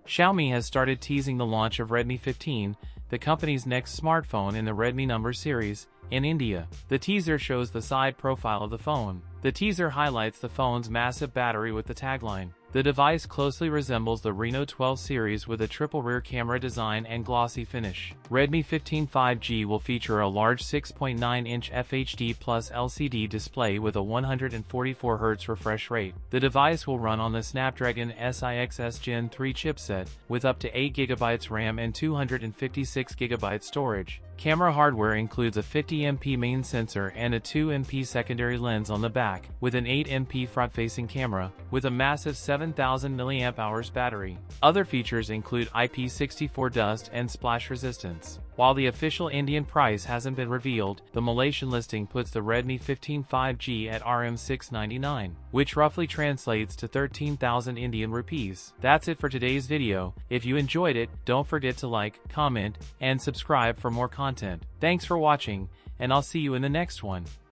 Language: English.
Xiaomi has started teasing the launch of Redmi 15, the company's next smartphone in the Redmi number series, in India. The teaser shows the side profile of the phone. The teaser highlights the phone's massive battery with the tagline. The device closely resembles the Reno 12 series with a triple rear camera design and glossy finish. Redmi 15 5G will feature a large 6.9-inch FHD Plus LCD display with a 144Hz refresh rate. The device will run on the Snapdragon SiXs Gen 3 chipset, with up to 8GB RAM and 256GB storage. Camera hardware includes a 50MP main sensor and a 2MP secondary lens on the back, with an 8MP front-facing camera, with a massive 7000 mAh battery. Other features include IP64 dust and splash resistance. While the official Indian price hasn't been revealed, the Malaysian listing puts the Redmi 15 5G at Rm699, which roughly translates to 13,000 Indian rupees. That's it for today's video. If you enjoyed it, don't forget to like, comment, and subscribe for more content. Thanks for watching, and I'll see you in the next one.